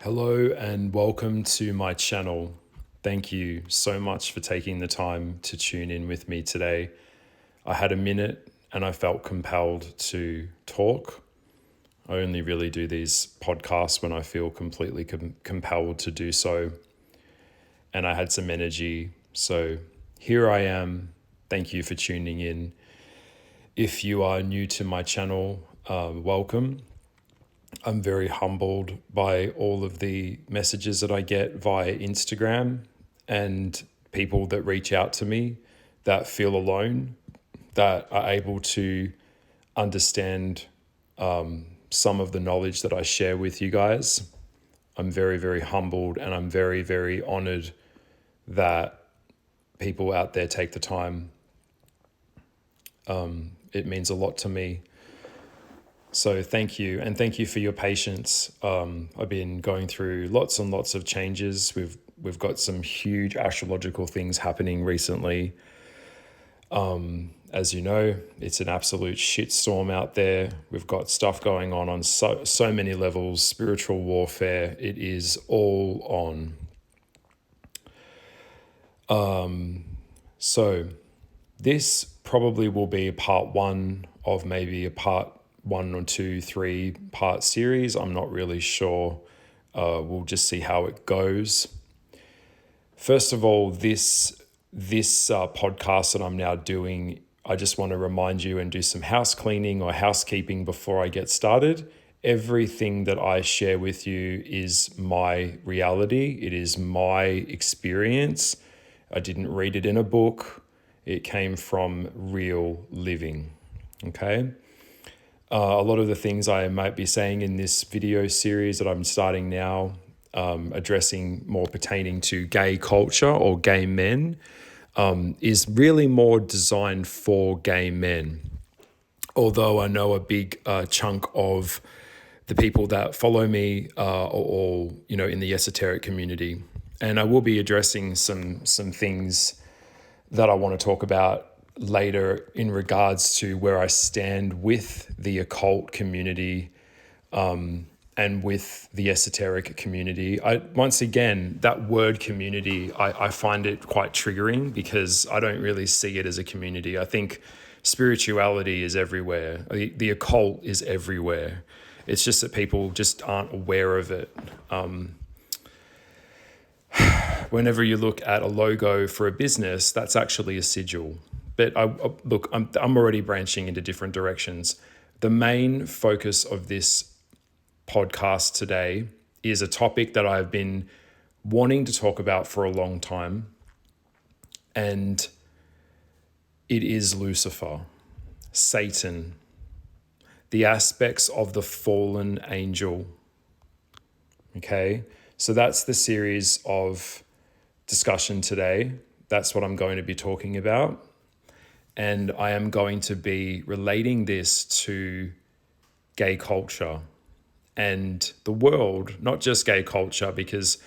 Hello and welcome to my channel. Thank you so much for taking the time to tune in with me today. I had a minute and I felt compelled to talk. I only really do these podcasts when I feel completely compelled to do so. And I had some energy. So here I am. Thank you for tuning in. If you are new to my channel, welcome. I'm very humbled by all of the messages that I get via Instagram and people that reach out to me that feel alone, that are able to understand some of the knowledge that I share with you guys. I'm very, very humbled and I'm very, very honored that people out there take the time. It means a lot to me. So thank you, and thank you for your patience. I've been going through lots and lots of changes. We've got some huge astrological things happening recently. As you know, it's an absolute shitstorm out there. We've got stuff going on so many levels. Spiritual warfare. It is all on. So this probably will be a part one of maybe a part 1 or 2, 3 part series. I'm not really sure. We'll just see how it goes. First of all, this podcast that I'm now doing, I just want to remind you and do some house cleaning or housekeeping before I get started. Everything that I share with you is my reality. It is my experience. I didn't read it in a book. It came from real living. Okay. A lot of the things I might be saying in this video series that I'm starting now, addressing more pertaining to gay culture or gay men, is really more designed for gay men. Although I know a big chunk of the people that follow me are all, in the esoteric community. And I will be addressing some things that I want to talk about later in regards to where I stand with the occult community and with the esoteric community. Once again, that word community, I find it quite triggering because I don't really see it as a community. I think spirituality is everywhere. The occult is everywhere. It's just that people just aren't aware of it. Whenever you look at a logo for a business, that's actually a sigil. But I'm already branching into different directions. The main focus of this podcast today is a topic that I've been wanting to talk about for a long time. And it is Lucifer, Satan, the aspects of the fallen angel. Okay, so that's the series of discussion today. That's what I'm going to be talking about. And I am going to be relating this to gay culture and the world, not just gay culture, because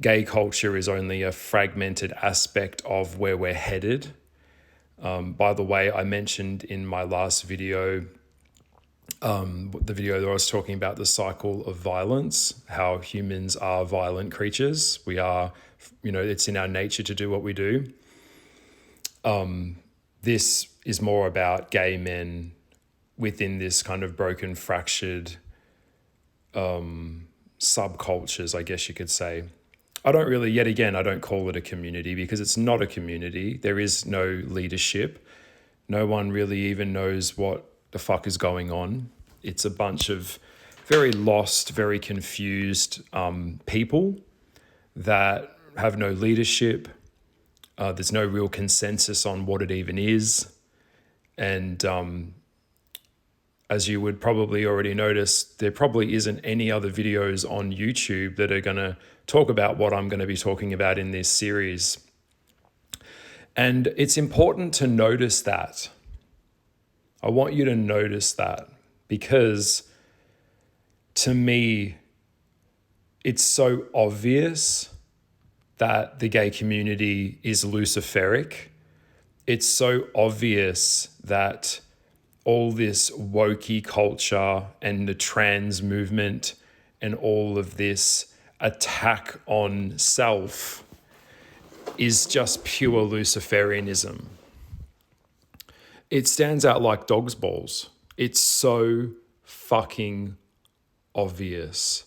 gay culture is only a fragmented aspect of where we're headed. By the way, I mentioned in my last video, the video that I was talking about the cycle of violence, how humans are violent creatures. We are, it's in our nature to do what we do. This is more about gay men within this kind of broken, fractured subcultures, I guess you could say. I don't call it a community because it's not a community. There is no leadership. No one really even knows what the fuck is going on. It's a bunch of very lost, very confused people that have no leadership. There's no real consensus on what it even is. And as you would probably already notice, there probably isn't any other videos on YouTube that are going to talk about what I'm going to be talking about in this series. And it's important to notice that. I want you to notice that because to me, it's so obvious that the gay community is luciferic. It's so obvious that all this wokey culture and the trans movement and all of this attack on self is just pure Luciferianism. It stands out like dog's balls. It's so fucking obvious.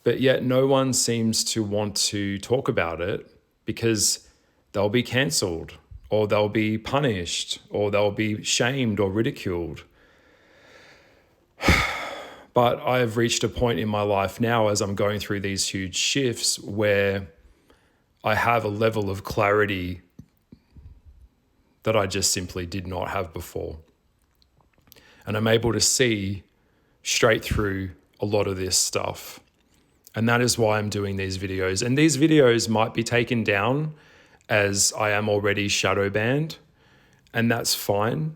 But yet no one seems to want to talk about it because they'll be cancelled or they'll be punished or they'll be shamed or ridiculed. But I've reached a point in my life now as I'm going through these huge shifts where I have a level of clarity that I just simply did not have before. And I'm able to see straight through a lot of this stuff. And that is why I'm doing these videos. And these videos might be taken down as I am already shadow banned, and that's fine.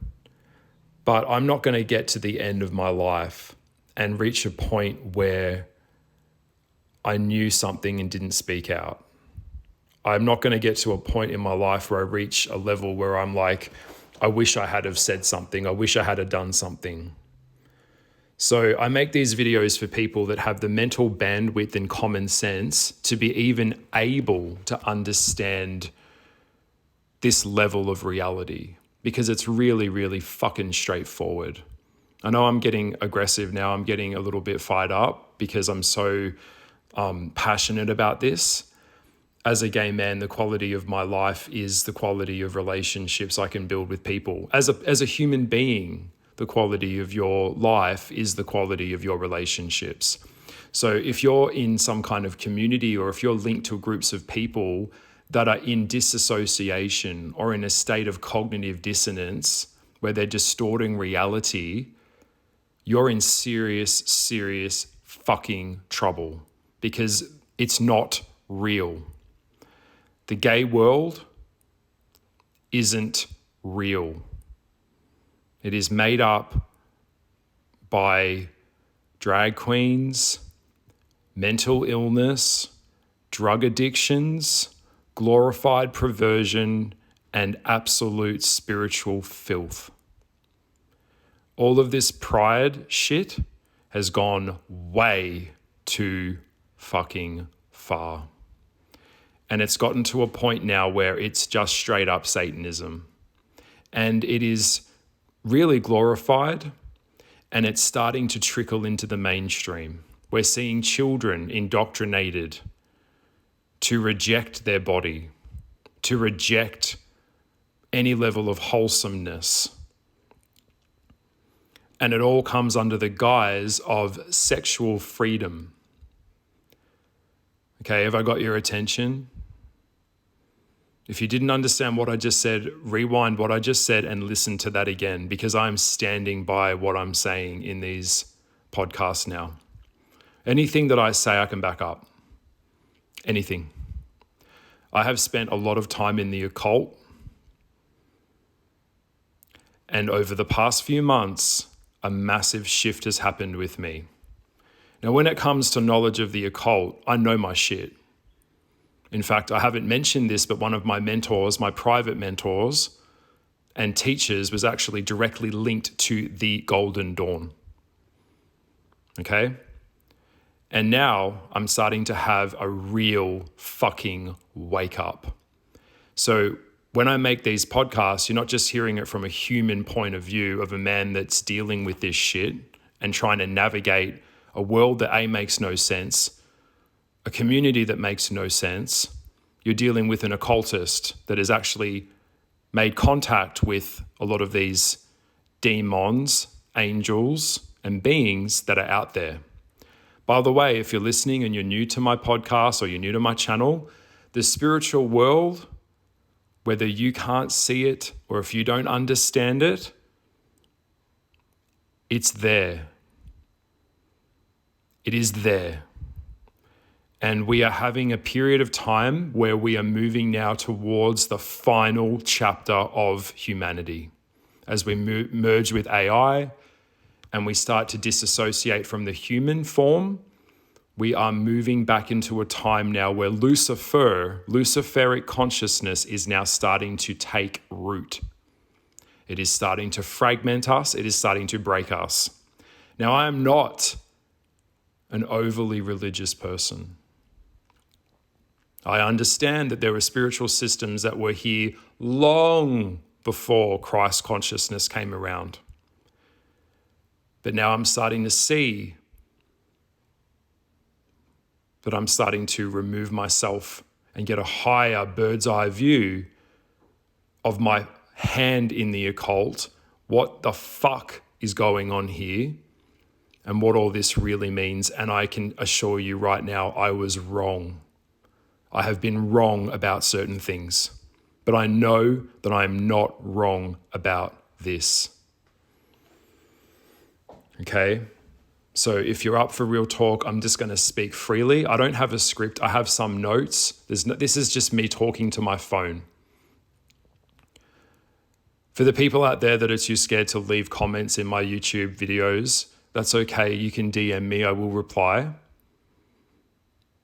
But I'm not going to get to the end of my life and reach a point where I knew something and didn't speak out. I'm not going to get to a point in my life where I reach a level where I'm like, I wish I had have said something. I wish I had have done something. So I make these videos for people that have the mental bandwidth and common sense to be even able to understand this level of reality, because it's really, really fucking straightforward. I know I'm getting aggressive now. I'm getting a little bit fired up because I'm so passionate about this. As a gay man, the quality of my life is the quality of relationships I can build with people. As a human being, the quality of your life is the quality of your relationships. So if you're in some kind of community or if you're linked to groups of people that are in disassociation or in a state of cognitive dissonance where they're distorting reality, you're in serious, serious fucking trouble because it's not real. The gay world isn't real. It is made up by drag queens, mental illness, drug addictions, glorified perversion, and absolute spiritual filth. All of this pride shit has gone way too fucking far. And it's gotten to a point now where it's just straight up Satanism. And it is really glorified, and it's starting to trickle into the mainstream. We're seeing children indoctrinated to reject their body, to reject any level of wholesomeness. And it all comes under the guise of sexual freedom. Okay, have I got your attention? If you didn't understand what I just said, rewind what I just said and listen to that again, because I'm standing by what I'm saying in these podcasts now. Anything that I say, I can back up. Anything. I have spent a lot of time in the occult, and over the past few months, a massive shift has happened with me. Now, when it comes to knowledge of the occult, I know my shit. In fact, I haven't mentioned this, but one of my mentors, my private mentors and teachers, was actually directly linked to the Golden Dawn. Okay? And now I'm starting to have a real fucking wake up. So when I make these podcasts, you're not just hearing it from a human point of view of a man that's dealing with this shit and trying to navigate a world that A, makes no sense, a community that makes no sense. You're dealing with an occultist that has actually made contact with a lot of these demons, angels, and beings that are out there. By the way, if you're listening and you're new to my podcast or you're new to my channel, the spiritual world, whether you can't see it or if you don't understand it, it's there. It is there. And we are having a period of time where we are moving now towards the final chapter of humanity. As we merge with AI and we start to disassociate from the human form, we are moving back into a time now where Lucifer, luciferic consciousness, is now starting to take root. It is starting to fragment us. It is starting to break us. Now, I am not an overly religious person. I understand that there were spiritual systems that were here long before Christ consciousness came around. But now I'm starting to see that I'm starting to remove myself and get a higher bird's eye view of my hand in the occult, what the fuck is going on here, and what all this really means. And I can assure you right now, I was wrong. I have been wrong about certain things, but I know that I am not wrong about this. Okay? So if you're up for real talk, I'm just going to speak freely. I don't have a script. I have some notes. This is just me talking to my phone. For the people out there that are too scared to leave comments in my YouTube videos, that's okay. You can DM me. I will reply.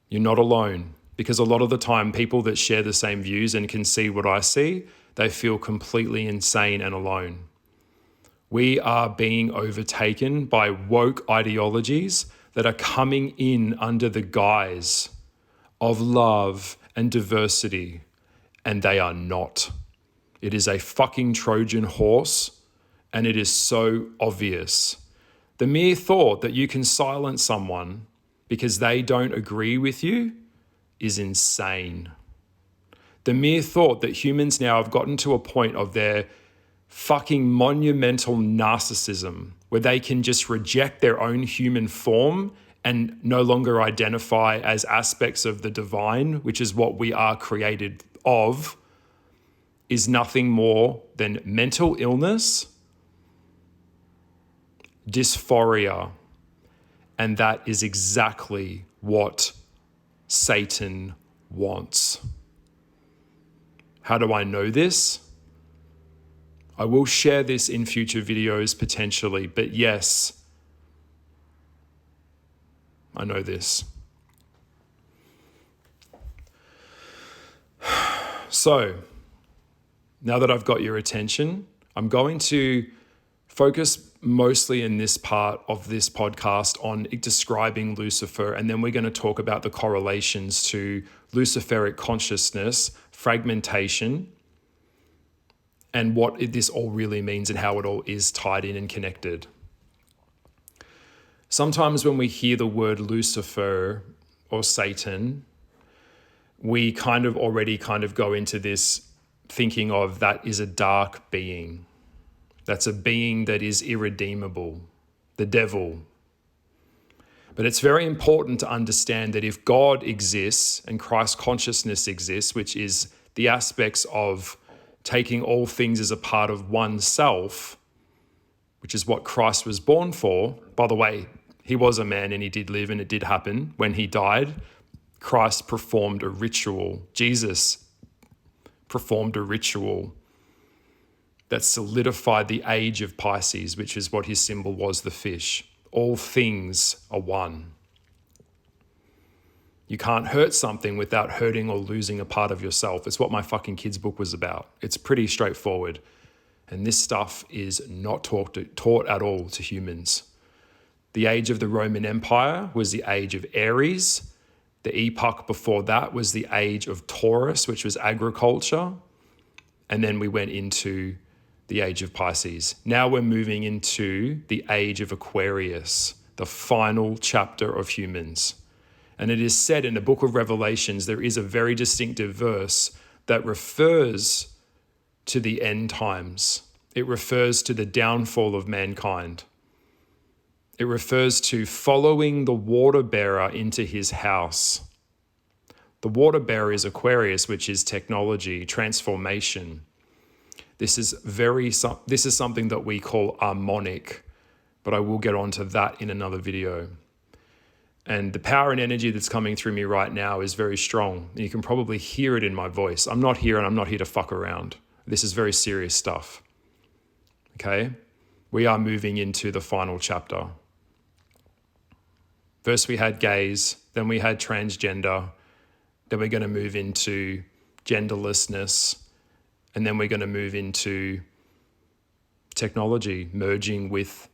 You're not alone, because a lot of the time, people that share the same views and can see what I see, they feel completely insane and alone. We are being overtaken by woke ideologies that are coming in under the guise of love and diversity, and they are not. It is a fucking Trojan horse, and it is so obvious. The mere thought that you can silence someone because they don't agree with you is insane. The mere thought that humans now have gotten to a point of their fucking monumental narcissism where they can just reject their own human form and no longer identify as aspects of the divine, which is what we are created of, is nothing more than mental illness, dysphoria, and that is exactly what Satan wants. How do I know this? I will share this in future videos potentially, but yes, I know this. So, now that I've got your attention, I'm going to focus mostly in this part of this podcast on describing Lucifer, and then we're going to talk about the correlations to luciferic consciousness, fragmentation, and what this all really means and how it all is tied in and connected. Sometimes when we hear the word Lucifer or Satan, we already go into this thinking of that is a dark being. That's a being that is irredeemable, the devil. But it's very important to understand that if God exists and Christ consciousness exists, which is the aspects of taking all things as a part of oneself, which is what Christ was born for. By the way, he was a man and he did live and it did happen. When he died, Christ performed a ritual. Jesus performed a ritual that solidified the age of Pisces, which is what his symbol was, the fish. All things are one. You can't hurt something without hurting or losing a part of yourself. It's what my fucking kids' book was about. It's pretty straightforward. And this stuff is not taught at all to humans. The age of the Roman Empire was the age of Aries. The epoch before that was the age of Taurus, which was agriculture. And then we went into the age of Pisces. Now we're moving into the age of Aquarius, the final chapter of humans. And it is said in the book of Revelations, there is a very distinctive verse that refers to the end times. It refers to the downfall of mankind. It refers to following the water bearer into his house. The water bearer is Aquarius, which is technology, transformation. This is something that we call harmonic, but I will get onto that in another video. And the power and energy that's coming through me right now is very strong. You can probably hear it in my voice. I'm not here and I'm not here to fuck around. This is very serious stuff. Okay? We are moving into the final chapter. First we had gays, then we had transgender, then we're going to move into genderlessness, and then we're going to move into technology, merging with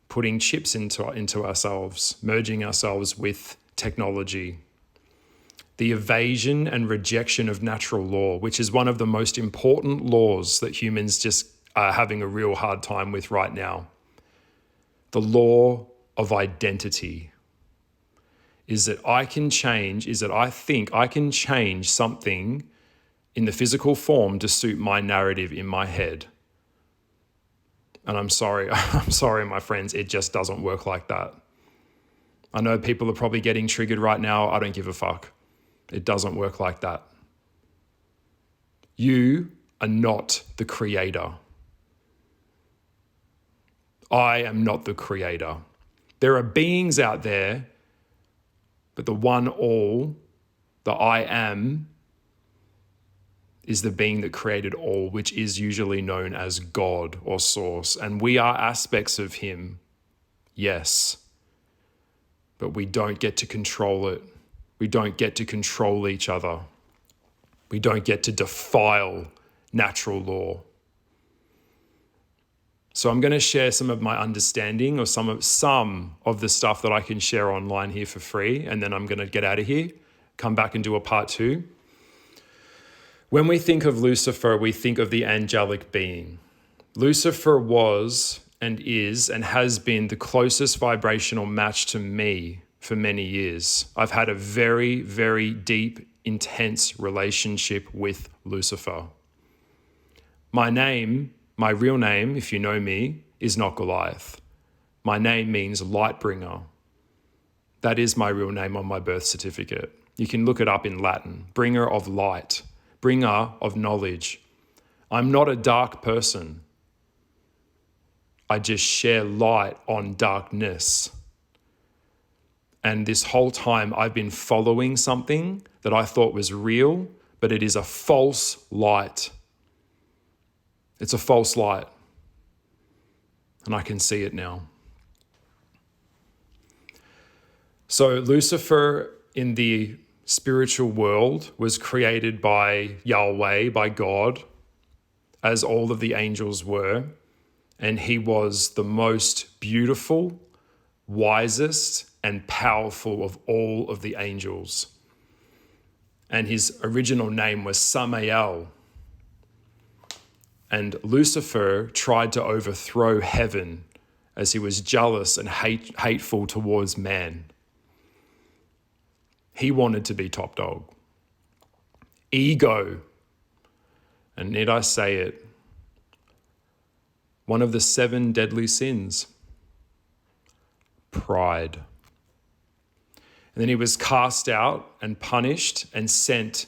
putting chips into ourselves, merging ourselves with technology. the evasion and rejection of natural law, which is one of the most important laws that humans just are having a real hard time with right now. The law of identity is that I think I can change something in the physical form to suit my narrative in my head. And I'm sorry, my friends, it just doesn't work like that. I know people are probably getting triggered right now. I don't give a fuck. It doesn't work like that. You are not the creator. I am not the creator. There are beings out there, but the one all, the I am, is the being that created all, which is usually known as God or Source. And we are aspects of him, yes, but we don't get to control it. We don't get to control each other. We don't get to defile natural law. So I'm going to share some of my understanding or some of the stuff that I can share online here for free, and then I'm going to get out of here, come back and do a part 2. When we think of Lucifer, we think of the angelic being. Lucifer was and is and has been the closest vibrational match to me for many years. I've had a very, very deep, intense relationship with Lucifer. My real name, if you know me, is not Goliath. My name means light bringer. That is my real name on my birth certificate. You can look it up in Latin. Bringer of light, bringer of knowledge. I'm not a dark person. I just share light on darkness. And this whole time I've been following something that I thought was real, but it is a false light. It's a false light. And I can see it now. So Lucifer in the spiritual world was created by Yahweh, by God, as all of the angels were. And he was the most beautiful, wisest, and powerful of all of the angels. And his original name was Samael. And Lucifer tried to overthrow heaven as he was jealous and hateful towards man. He wanted to be top dog. Ego, and need I say it, one of the 7 deadly sins. Pride. And then he was cast out and punished and sent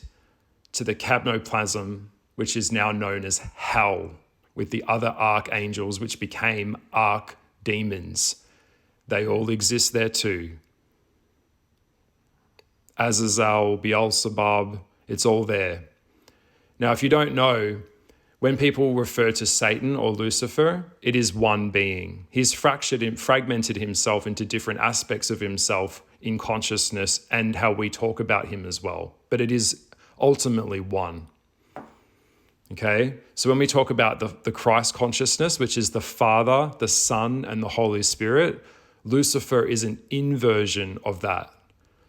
to the capnoplasm, which is now known as hell, with the other archangels, which became archdemons. They all exist there too. Azazel, Beelzebub, it's all there. Now, if you don't know, when people refer to Satan or Lucifer, it is one being. He's fragmented himself into different aspects of himself in consciousness and how we talk about him as well. But it is ultimately one. Okay? So when we talk about the Christ consciousness, which is the Father, the Son, and the Holy Spirit, Lucifer is an inversion of that.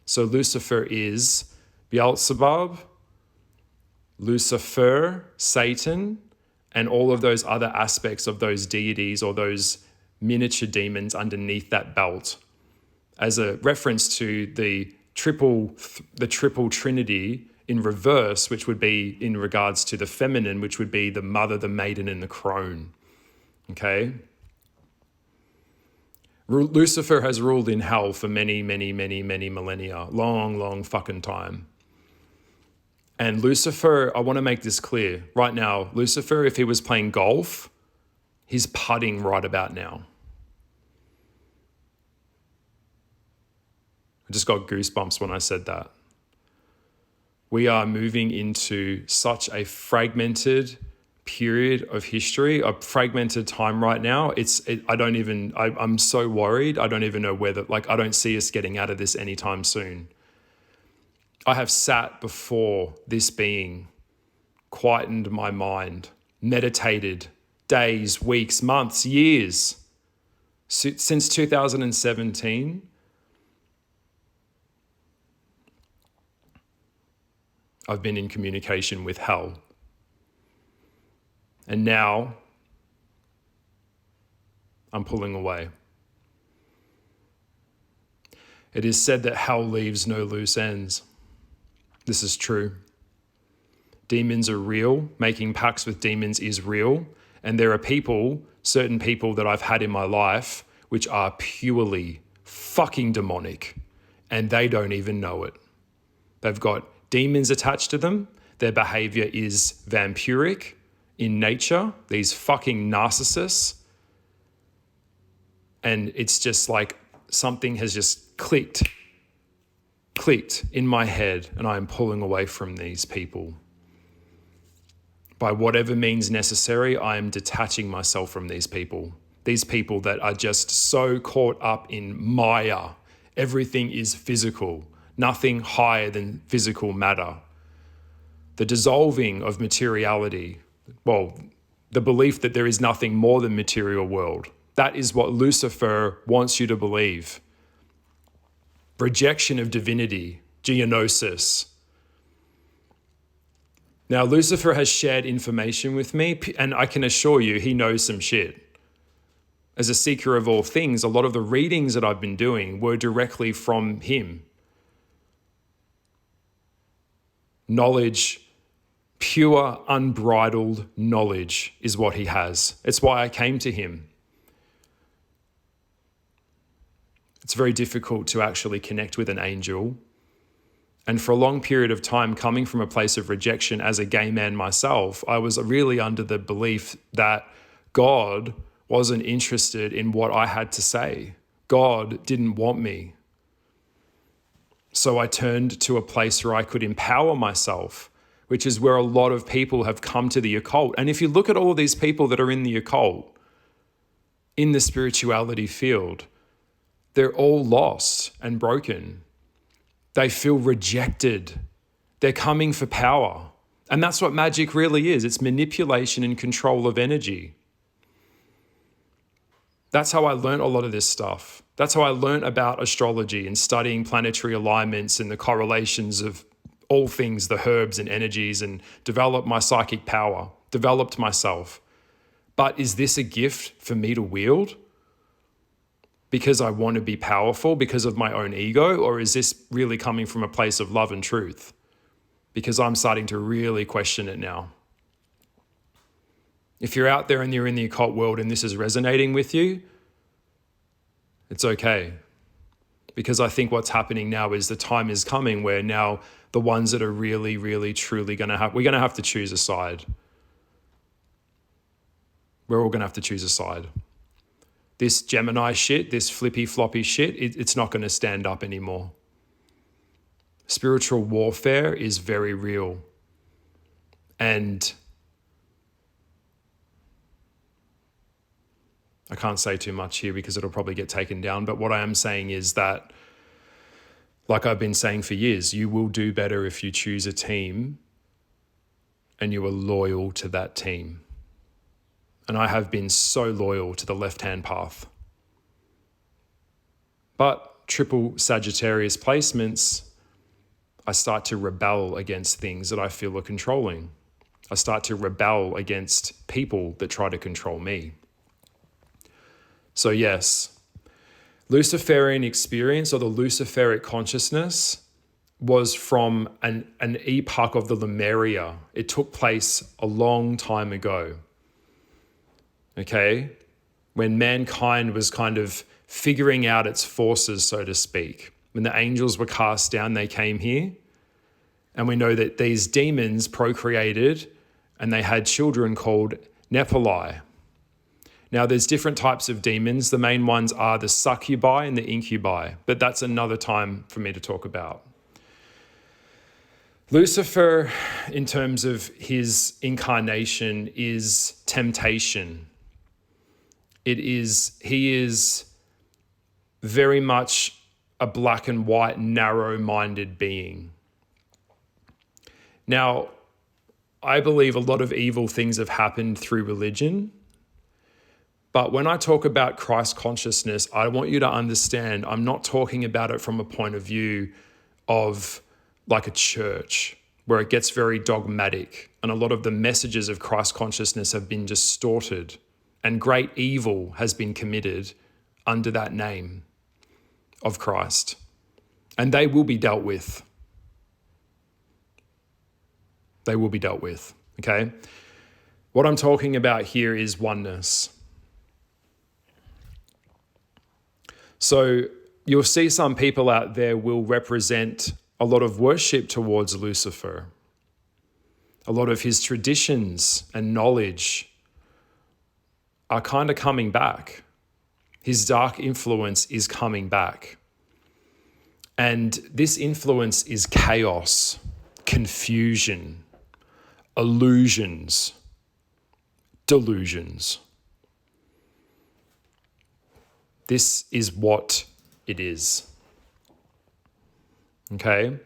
So Lucifer is Beelzebub, Lucifer, Satan, and all of those other aspects of those deities or those miniature demons underneath that belt, as a reference to the triple trinity in reverse, which would be in regards to the feminine, which would be the mother, the maiden, and the crone. Okay? Lucifer has ruled in hell for many, many, many, many millennia. Long, long fucking time. And Lucifer, I want to make this clear. Right now, Lucifer, if he was playing golf, he's putting right about now. I just got goosebumps when I said that. We are moving into such a fragmented period of history, a fragmented time right now. I'm so worried. I don't even know I don't see us getting out of this anytime soon. I have sat before this being, quietened my mind, meditated days, weeks, months, years. Since 2017, I've been in communication with hell. And now I'm pulling away. It is said that hell leaves no loose ends. This is true. Demons are real. Making pacts with demons is real. And there are people, certain people that I've had in my life, which are purely fucking demonic. And they don't even know it. They've got demons attached to them. Their behavior is vampiric in nature. These fucking narcissists. And it's just like something has just clicked in my head, and I am pulling away from these people. By whatever means necessary, I am detaching myself from these people. These people that are just so caught up in Maya. Everything is physical, nothing higher than physical matter. The dissolving of materiality, well, the belief that there is nothing more than material world. That is what Lucifer wants you to believe. Rejection of divinity, geonosis. Now, Lucifer has shared information with me, and I can assure you he knows some shit. As a seeker of all things, a lot of the readings that I've been doing were directly from him. Knowledge, pure, unbridled knowledge is what he has. It's why I came to him. It's very difficult to actually connect with an angel. And for a long period of time, coming from a place of rejection as a gay man myself, I was really under the belief that God wasn't interested in what I had to say. God didn't want me. So I turned to a place where I could empower myself, which is where a lot of people have come to the occult. And if you look at all of these people that are in the occult, in the spirituality field, they're all lost and broken. They feel rejected. They're coming for power. And that's what magic really is. It's manipulation and control of energy. That's how I learned a lot of this stuff. That's how I learned about astrology and studying planetary alignments and the correlations of all things, the herbs and energies, and developed my psychic power, developed myself. But is this a gift for me to wield? Because I want to be powerful, because of my own ego, or is this really coming from a place of love and truth? Because I'm starting to really question it now. If you're out there and you're in the occult world and this is resonating with you, it's okay. Because I think what's happening now is the time is coming where now the ones that are really, really, truly we're going to have to choose a side. We're all going to have to choose a side. This Gemini shit, this flippy floppy shit, it's not going to stand up anymore. Spiritual warfare is very real. And I can't say too much here because it'll probably get taken down. But what I am saying is that, like I've been saying for years, you will do better if you choose a team and you are loyal to that team. And I have been so loyal to the left-hand path. But triple Sagittarius placements, I start to rebel against things that I feel are controlling. I start to rebel against people that try to control me. So yes, Luciferian experience, or the Luciferic consciousness, was from an epoch of the Lemuria. It took place a long time ago. Okay, when mankind was kind of figuring out its forces, so to speak. When the angels were cast down, they came here. And we know that these demons procreated and they had children called Nepali. Now, there's different types of demons. The main ones are the succubi and the incubi, but that's another time for me to talk about. Lucifer, in terms of his incarnation, is temptation. He is very much a black and white, narrow-minded being. Now, I believe a lot of evil things have happened through religion. But when I talk about Christ consciousness, I want you to understand I'm not talking about it from a point of view of like a church where it gets very dogmatic, and a lot of the messages of Christ consciousness have been distorted, and great evil has been committed under that name of Christ. And they will be dealt with. They will be dealt with, okay? What I'm talking about here is oneness. So you'll see some people out there will represent a lot of worship towards Lucifer. A lot of his traditions and knowledge are kind of coming back. His dark influence is coming back. And this influence is chaos, confusion, illusions, delusions. This is what it is. Okay?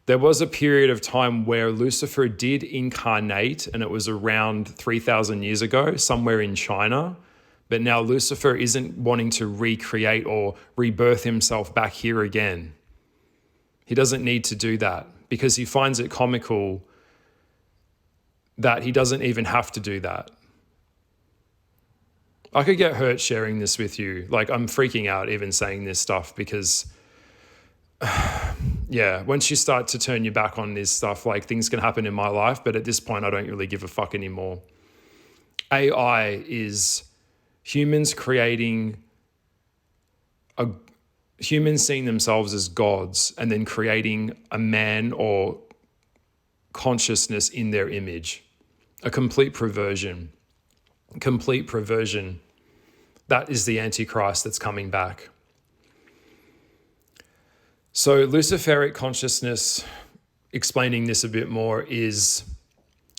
There was a period of time where Lucifer did incarnate, and it was around 3,000 years ago, somewhere in China. But now Lucifer isn't wanting to recreate or rebirth himself back here again. He doesn't need to do that because he finds it comical that he doesn't even have to do that. I could get hurt sharing this with you. Like, I'm freaking out even saying this stuff because, yeah, once you start to turn your back on this stuff, like, things can happen in my life, but at this point, I don't really give a fuck anymore. AI is humans humans seeing themselves as gods and then creating a man or consciousness in their image. A complete perversion. Complete perversion. That is the Antichrist that's coming back. So luciferic consciousness, explaining this a bit more, is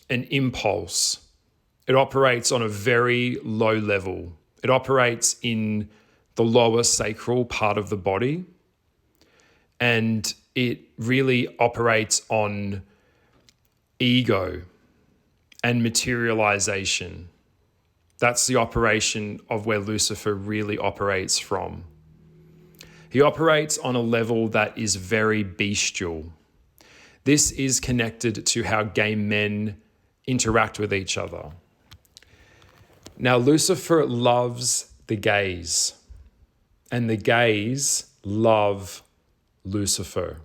an impulse. It operates on a very low level. It operates in the lower sacral part of the body, and it really operates on ego and materialization. That's the operation of where Lucifer really operates from. He operates on a level that is very bestial. This is connected to how gay men interact with each other. Now, Lucifer loves the gays, and the gays love Lucifer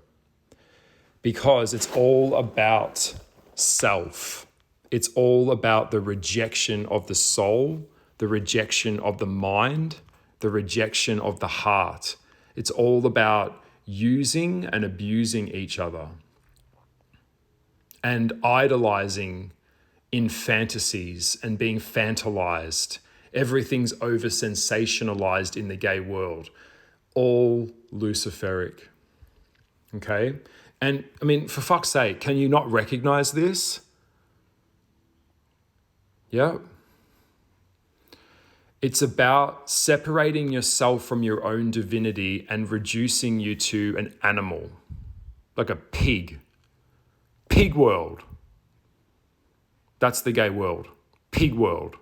because it's all about self. It's all about the rejection of the soul, the rejection of the mind, the rejection of the heart. It's all about using and abusing each other and idolizing in fantasies and being fantilized. Everything's over sensationalized in the gay world. All luciferic. Okay? And I mean, for fuck's sake, can you not recognize this? Yeah. It's about separating yourself from your own divinity and reducing you to an animal, like a pig. Pig world. That's the gay world. Pig world.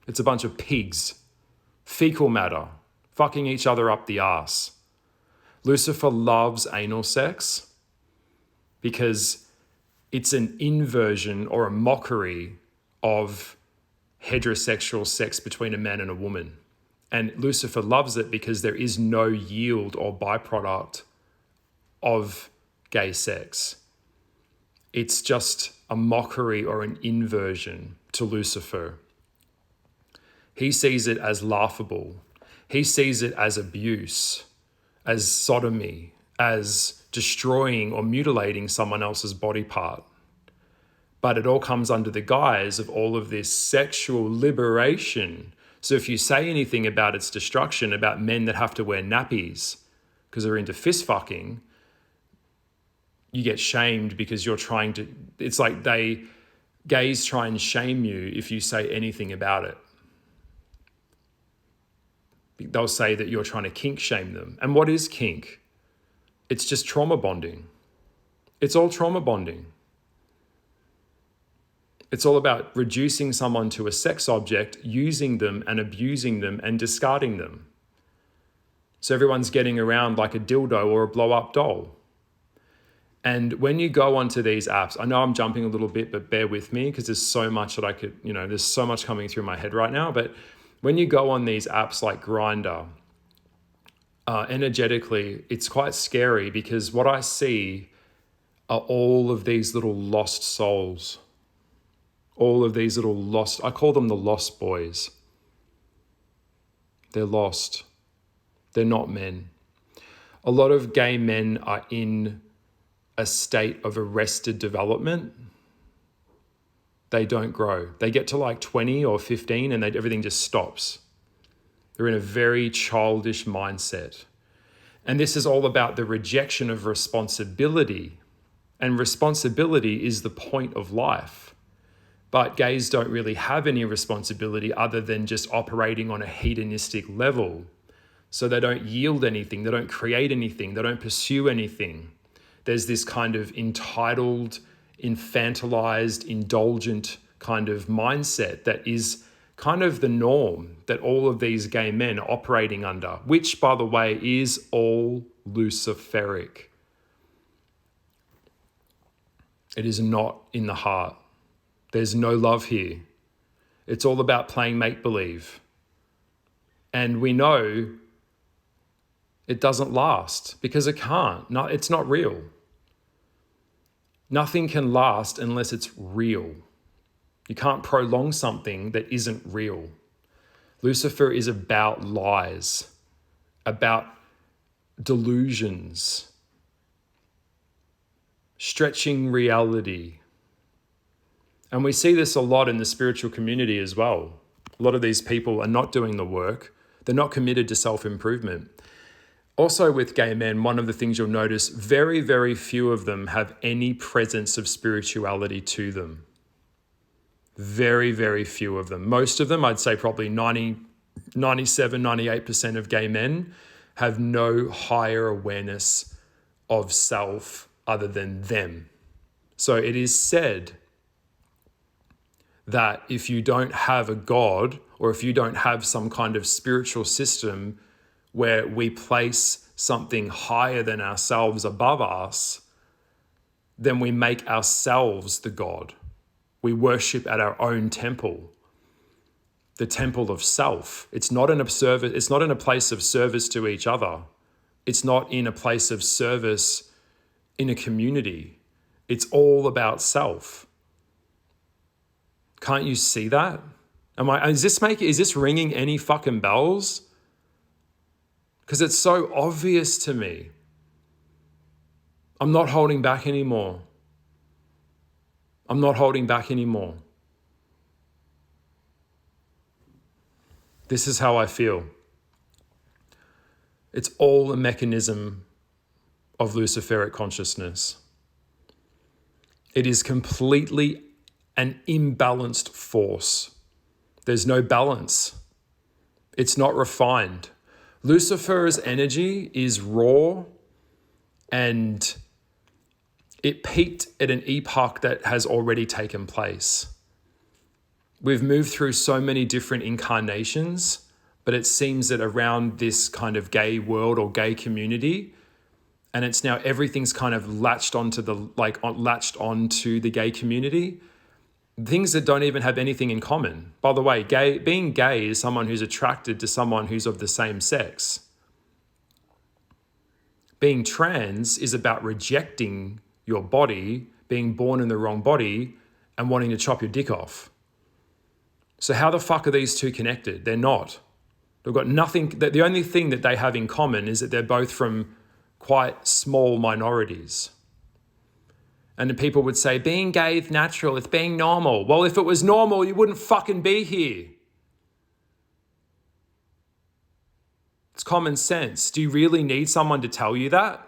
It's a bunch of pigs. Fecal matter. Fucking each other up the arse. Lucifer loves anal sex because it's an inversion or a mockery of heterosexual sex between a man and a woman. And Lucifer loves it because there is no yield or byproduct of gay sex. It's just a mockery or an inversion to Lucifer. He sees it as laughable. He sees it as abuse, as sodomy, as destroying or mutilating someone else's body part. But it all comes under the guise of all of this sexual liberation. So if you say anything about its destruction, about men that have to wear nappies because they're into fist fucking, you get shamed because you're trying to, it's like gays try and shame you if you say anything about it. They'll say that you're trying to kink shame them. And what is kink? It's just trauma bonding. It's all trauma bonding. It's all about reducing someone to a sex object, using them and abusing them and discarding them. So everyone's getting around like a dildo or a blow-up doll. And when you go onto these apps, I know I'm jumping a little bit, but bear with me because there's so much that I could, there's so much coming through my head right now. But when you go on these apps like Grindr, energetically, it's quite scary because what I see are all of these little lost souls, all of these little lost, I call them the lost boys. They're lost. They're not men. A lot of gay men are in a state of arrested development. They don't grow. They get to like 20 or 15 and everything just stops. They're in a very childish mindset. And this is all about the rejection of responsibility. And responsibility is the point of life. But gays don't really have any responsibility other than just operating on a hedonistic level. So they don't yield anything, they don't create anything, they don't pursue anything. There's this kind of entitled, infantilized, indulgent kind of mindset that is kind of the norm that all of these gay men are operating under, which, by the way, is all luciferic. It is not in the heart. There's no love here. It's all about playing make-believe. And we know it doesn't last because it can't. No, it's not real. Nothing can last unless it's real. You can't prolong something that isn't real. Lucifer is about lies, about delusions, stretching reality. And we see this a lot in the spiritual community as well. A lot of these people are not doing the work. They're not committed to self-improvement. Also with gay men, one of the things you'll notice, very, very few of them have any presence of spirituality to them. Very, very few of them. Most of them, I'd say probably 97, 98% of gay men have no higher awareness of self other than them. So it is said that if you don't have a God or if you don't have some kind of spiritual system where we place something higher than ourselves above us, then we make ourselves the God. We worship at our own temple, the temple of self. It's not in a place of service to each other. It's not in a place of service in a community. It's all about self. Can't you see that? Is this ringing any fucking bells? Because it's so obvious to me. I'm not holding back anymore. I'm not holding back anymore. This is how I feel. It's all a mechanism of luciferic consciousness. It is completely an imbalanced force. There's no balance. It's not refined. Lucifer's energy is raw and it peaked at an epoch that has already taken place. We've moved through so many different incarnations, but it seems that around this kind of gay world or gay community, and it's now everything's kind of latched onto the gay community, things that don't even have anything in common. By the way, being gay is someone who's attracted to someone who's of the same sex. Being trans is about rejecting your body, being born in the wrong body, and wanting to chop your dick off. So how the fuck are these two connected? They're not. They've got nothing. The only thing that they have in common is that they're both from quite small minorities. And then people would say, being gay is natural, it's being normal. Well, if it was normal, you wouldn't fucking be here. It's common sense. Do you really need someone to tell you that?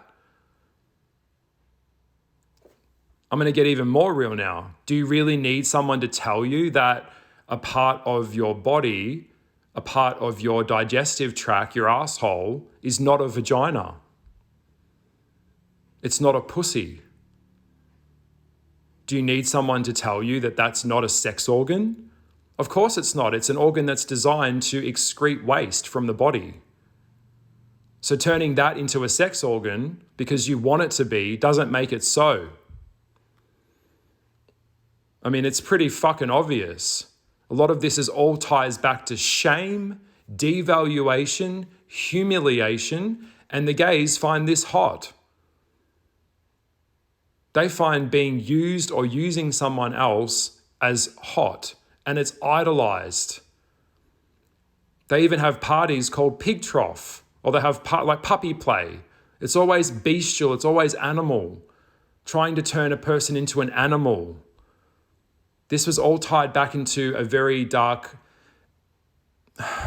I'm going to get even more real now. Do you really need someone to tell you that a part of your body, a part of your digestive tract, your asshole, is not a vagina? It's not a pussy. Do you need someone to tell you that that's not a sex organ? Of course it's not. It's an organ that's designed to excrete waste from the body. So turning that into a sex organ because you want it to be doesn't make it so. I mean, it's pretty fucking obvious. A lot of this all ties back to shame, devaluation, humiliation, and the gays find this hot. They find being used or using someone else as hot, and it's idolized. They even have parties called pig trough, or they have like puppy play. It's always bestial, it's always animal, trying to turn a person into an animal. This was all tied back into a very dark,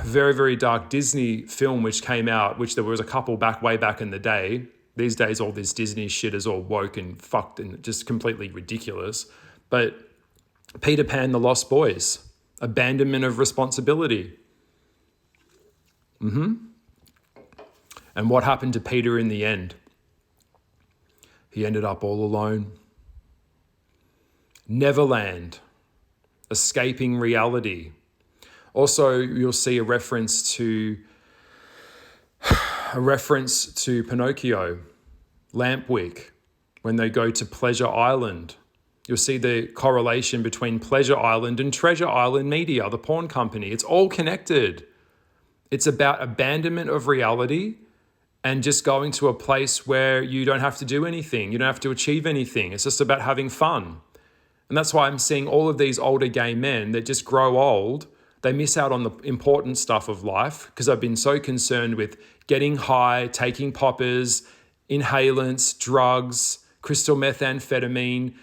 very, very dark Disney film which came out, which there was a couple way back in the day. These days, all this Disney shit is all woke and fucked and just completely ridiculous. But Peter Pan, the Lost Boys, abandonment of responsibility. And what happened to Peter in the end? He ended up all alone. Neverland, escaping reality. Also, you'll see a reference to Pinocchio, Lampwick, when they go to Pleasure Island. You'll see the correlation between Pleasure Island and Treasure Island Media, the porn company. It's all connected. It's about abandonment of reality and just going to a place where you don't have to do anything. You don't have to achieve anything. It's just about having fun. And that's why I'm seeing all of these older gay men that just grow old. They miss out on the important stuff of life because I've been so concerned with getting high, taking poppers, inhalants, drugs, crystal methamphetamine,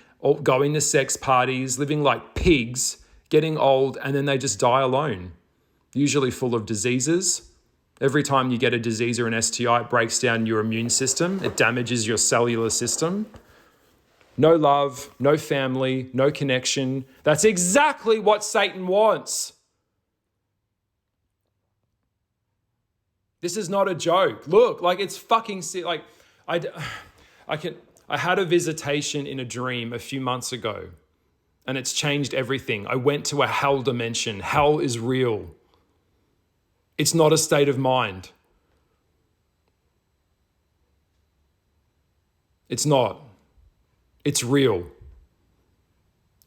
going to sex parties, living like pigs, getting old, and then they just die alone, usually full of diseases. Every time you get a disease or an STI, it breaks down your immune system. It damages your cellular system. No love, no family, no connection. That's exactly what Satan wants. This is not a joke. Look, like it's fucking sick. Like I had a visitation in a dream a few months ago and it's changed everything. I went to a hell dimension. Hell is real. It's not a state of mind. It's not. It's real.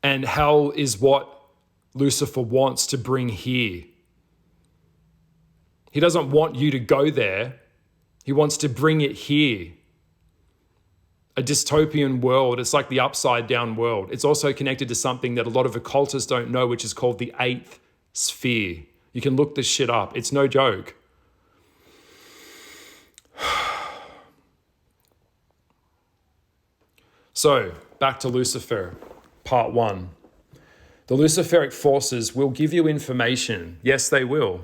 And hell is what Lucifer wants to bring here. He doesn't want you to go there. He wants to bring it here. A dystopian world. It's like the upside down world. It's also connected to something that a lot of occultists don't know, which is called the 8th sphere. You can look this shit up. It's no joke. So, back to Lucifer, part 1. The Luciferic forces will give you information. Yes, they will.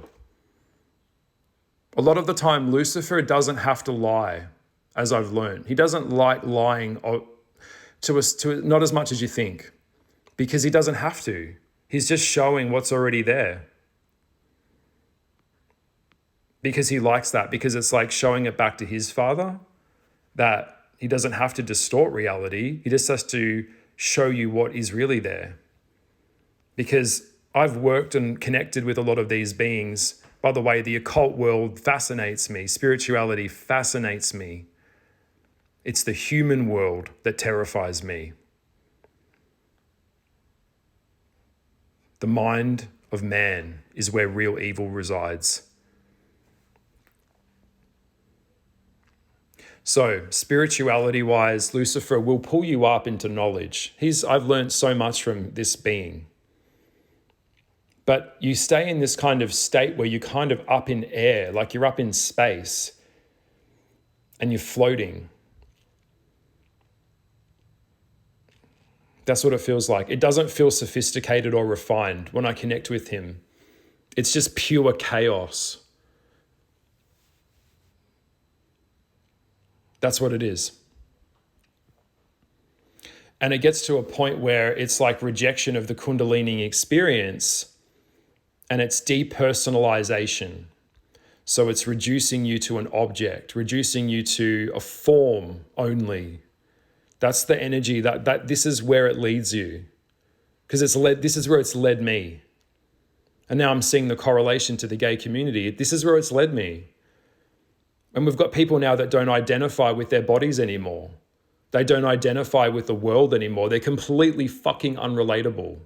A lot of the time, Lucifer doesn't have to lie, as I've learned. He doesn't like lying to us, not as much as you think, because he doesn't have to. He's just showing what's already there. Because he likes that, because it's like showing it back to his father, that he doesn't have to distort reality. He just has to show you what is really there. Because I've worked and connected with a lot of these beings. By the way, the occult world fascinates me. Spirituality fascinates me. It's the human world that terrifies me. The mind of man is where real evil resides. So, spirituality-wise, Lucifer will pull you up into knowledge. I've learned so much from this being. But you stay in this kind of state where you're kind of up in air, like you're up in space, and you're floating. That's what it feels like. It doesn't feel sophisticated or refined when I connect with him. It's just pure chaos. That's what it is. And it gets to a point where it's like rejection of the Kundalini experience and it's depersonalization. So it's reducing you to an object, reducing you to a form only. That's the energy that this is where it leads you. Because this is where it's led me. And now I'm seeing the correlation to the gay community. This is where it's led me. And we've got people now that don't identify with their bodies anymore. They don't identify with the world anymore. They're completely fucking unrelatable.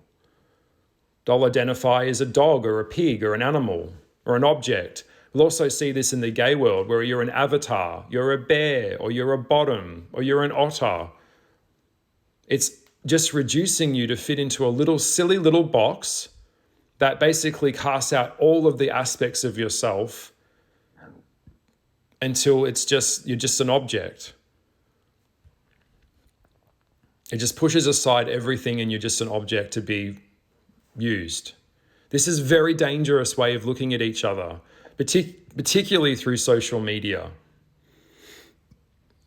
They'll identify as a dog or a pig or an animal or an object. We'll also see this in the gay world where you're an avatar, you're a bear, or you're a bottom, or you're an otter. It's just reducing you to fit into a little silly little box that basically casts out all of the aspects of yourself until you're just an object. It just pushes aside everything and you're just an object to be used. This is a very dangerous way of looking at each other, particularly through social media.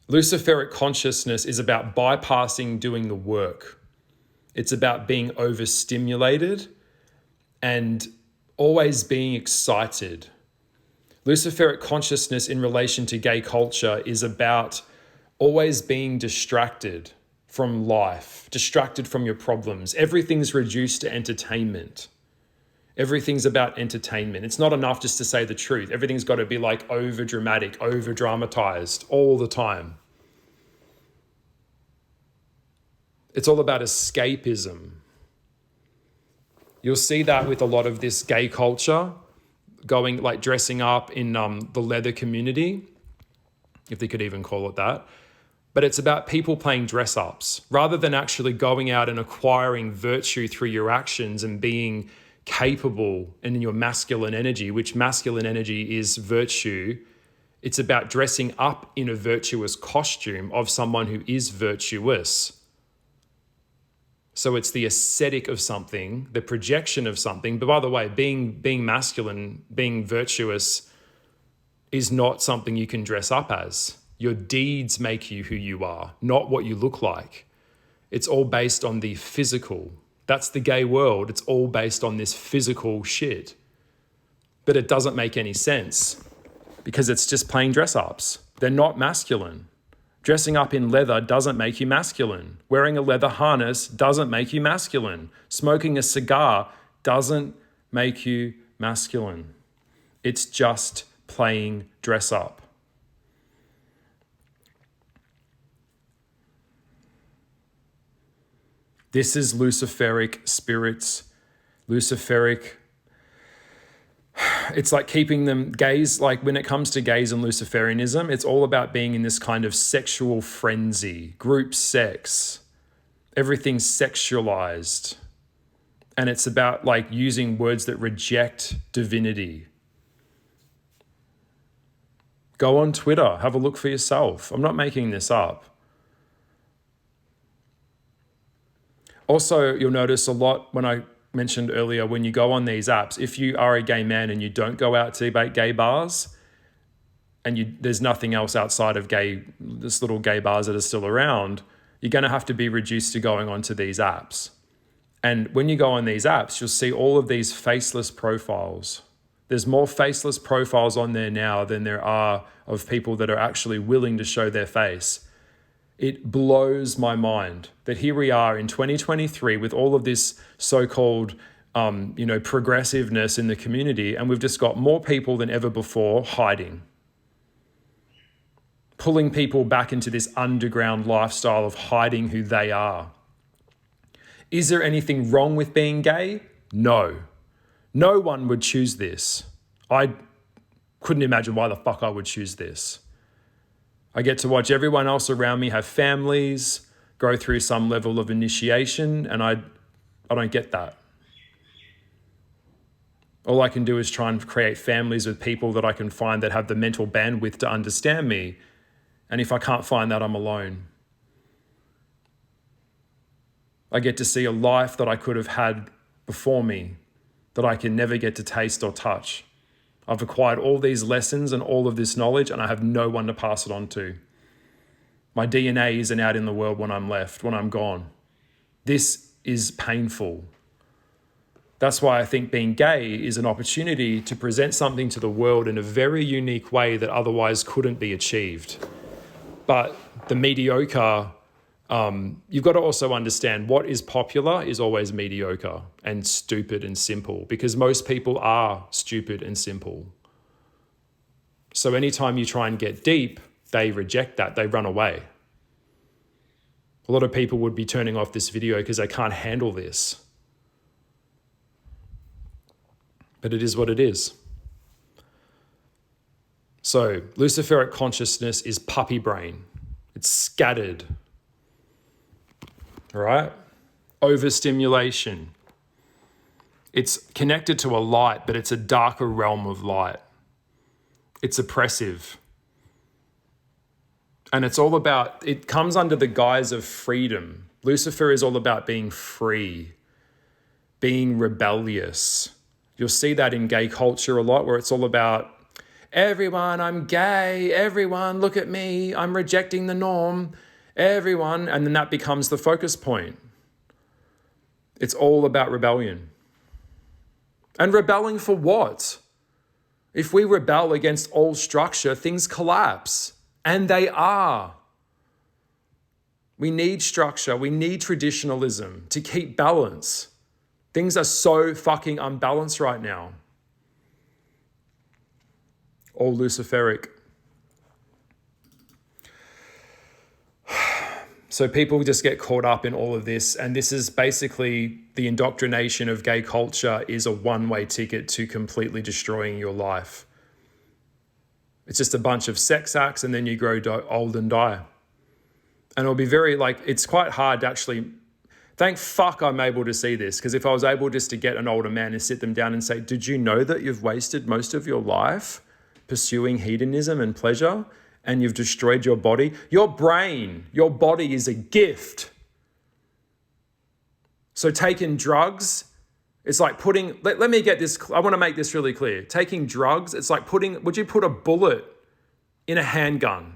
Luciferic consciousness is about bypassing doing the work. It's about being overstimulated and always being excited. Luciferic consciousness in relation to gay culture is about always being distracted from life, distracted from your problems. Everything's reduced to entertainment. Everything's about entertainment. It's not enough just to say the truth. Everything's got to be like over dramatic, over dramatized all the time. It's all about escapism. You'll see that with a lot of this gay culture going like dressing up in the leather community, if they could even call it that. But it's about people playing dress ups rather than actually going out and acquiring virtue through your actions and being capable in your masculine energy, which masculine energy is virtue. It's about dressing up in a virtuous costume of someone who is virtuous. So it's the aesthetic of something, the projection of something. But by the way, being masculine, being virtuous is not something you can dress up as. Your deeds make you who you are, not what you look like. It's all based on the physical. That's the gay world. It's all based on this physical shit. But it doesn't make any sense because it's just plain dress-ups. They're not masculine. Dressing up in leather doesn't make you masculine. Wearing a leather harness doesn't make you masculine. Smoking a cigar doesn't make you masculine. It's just playing dress up. This is Luciferic spirits, Luciferic. It's like keeping them gays, like when it comes to gays and Luciferianism, it's all about being in this kind of sexual frenzy, group sex. Everything's sexualized. And it's about like using words that reject divinity. Go on Twitter, have a look for yourself. I'm not making this up. Also, you'll notice a lot when I mentioned earlier, when you go on these apps, if you are a gay man and you don't go out to gay bars and there's nothing else outside of this little gay bars that are still around, you're going to have to be reduced to going onto these apps. And when you go on these apps, you'll see all of these faceless profiles. There's more faceless profiles on there now than there are of people that are actually willing to show their face. It blows my mind that here we are in 2023 with all of this so-called, progressiveness in the community, and we've just got more people than ever before hiding, pulling people back into this underground lifestyle of hiding who they are. Is there anything wrong with being gay? No. No one would choose this. I couldn't imagine why the fuck I would choose this. I get to watch everyone else around me have families, go through some level of initiation, and I don't get that. All I can do is try and create families with people that I can find that have the mental bandwidth to understand me. And if I can't find that, I'm alone. I get to see a life that I could have had before me, that I can never get to taste or touch. I've acquired all these lessons and all of this knowledge, and I have no one to pass it on to. My DNA isn't out in the world when I'm left, when I'm gone. This is painful. That's why I think being gay is an opportunity to present something to the world in a very unique way that otherwise couldn't be achieved. But the mediocre, you've got to also understand what is popular is always mediocre and stupid and simple, because most people are stupid and simple. So anytime you try and get deep, they reject that. They run away. A lot of people would be turning off this video because they can't handle this. But it is what it is. So luciferic consciousness is puppy brain. It's scattered. All right? Overstimulation. It's connected to a light, but it's a darker realm of light. It's oppressive. And it's all about, it comes under the guise of freedom. Lucifer is all about being free, being rebellious. You'll see that in gay culture a lot, where it's all about, everyone, I'm gay, everyone, look at me, I'm rejecting the norm, everyone, and then that becomes the focus point. It's all about rebellion. And rebelling for what? If we rebel against all structure, things collapse. And they are. We need structure. We need traditionalism to keep balance. Things are so fucking unbalanced right now. All luciferic. So people just get caught up in all of this. And this is basically the indoctrination of gay culture is a one-way ticket to completely destroying your life. It's just a bunch of sex acts and then you grow old and die. And it'll be very it's quite hard to actually, thank fuck I'm able to see this, because if I was able just to get an older man and sit them down and say, did you know that you've wasted most of your life pursuing hedonism and pleasure and you've destroyed your body? Your brain, your body is a gift. So taking drugs, it's like putting, let me get this, I want to make this really clear. Taking drugs, it's like would you put a bullet in a handgun?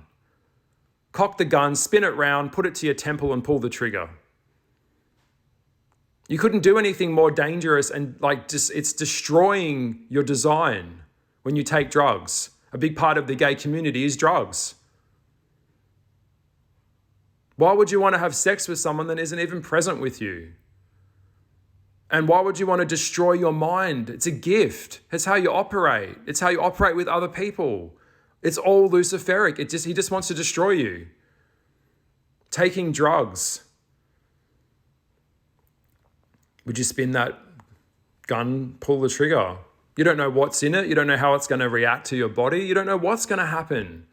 Cock the gun, spin it round, put it to your temple and pull the trigger. You couldn't do anything more dangerous and it's destroying your design when you take drugs. A big part of the gay community is drugs. Why would you want to have sex with someone that isn't even present with you? And why would you want to destroy your mind? It's a gift. It's how you operate. It's how you operate with other people. It's all luciferic. He just wants to destroy you. Taking drugs. Would you spin that gun, pull the trigger? You don't know what's in it. You don't know how it's going to react to your body. You don't know what's going to happen.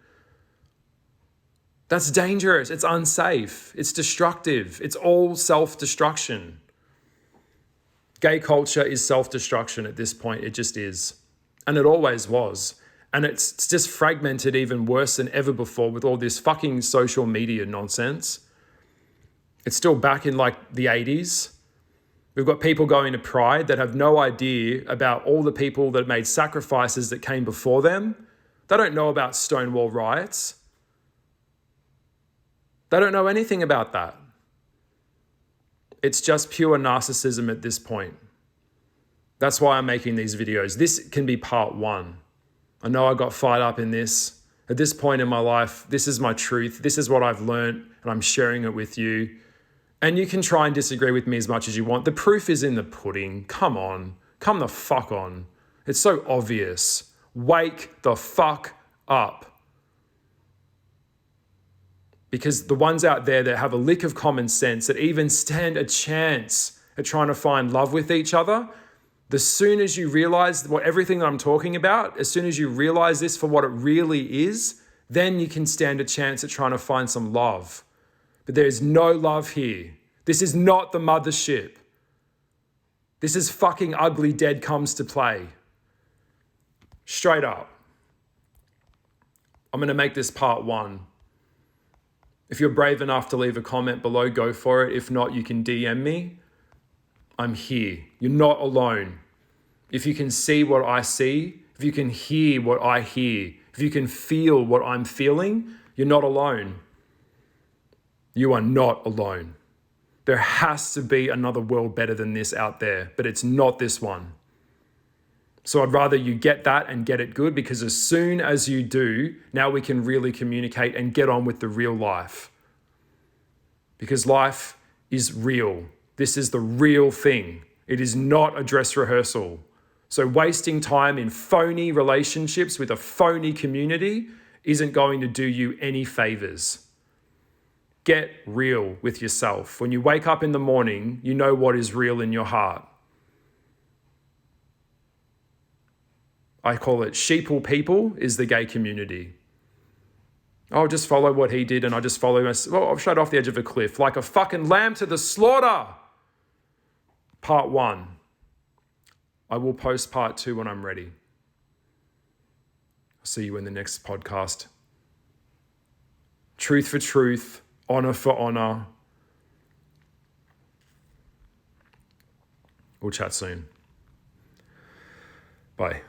That's dangerous. It's unsafe. It's destructive. It's all self-destruction. Gay culture is self-destruction at this point. It just is. And it always was. And it's just fragmented even worse than ever before with all this fucking social media nonsense. It's still back in the 80s. We've got people going to Pride that have no idea about all the people that made sacrifices that came before them. They don't know about Stonewall riots. They don't know anything about that. It's just pure narcissism at this point. That's why I'm making these videos. This can be part one. I know I got fired up in this. At this point in my life, this is my truth. This is what I've learned, and I'm sharing it with you. And you can try and disagree with me as much as you want. The proof is in the pudding. Come on. Come the fuck on. It's so obvious. Wake the fuck up. Because the ones out there that have a lick of common sense, that even stand a chance at trying to find love with each other, the soon as you realize everything that I'm talking about, as soon as you realize this for what it really is, then you can stand a chance at trying to find some love. But there is no love here. This is not the mothership. This is fucking ugly dead comes to play. Straight up. I'm going to make this part one. If you're brave enough to leave a comment below, go for it. If not, you can DM me. I'm here. You're not alone. If you can see what I see, if you can hear what I hear, if you can feel what I'm feeling, you're not alone. You are not alone. There has to be another world better than this out there, but it's not this one. So I'd rather you get that and get it good, because as soon as you do, now we can really communicate and get on with the real life. Because life is real. This is the real thing. It is not a dress rehearsal. So wasting time in phony relationships with a phony community isn't going to do you any favors. Get real with yourself. When you wake up in the morning, you know what is real in your heart. I call it sheeple people is the gay community. I'll just follow what he did and I just follow I'm straight off the edge of a cliff like a fucking lamb to the slaughter. Part 1. I will post part 2 when I'm ready. I'll see you in the next podcast. Truth for truth, honor for honor. We'll chat soon. Bye.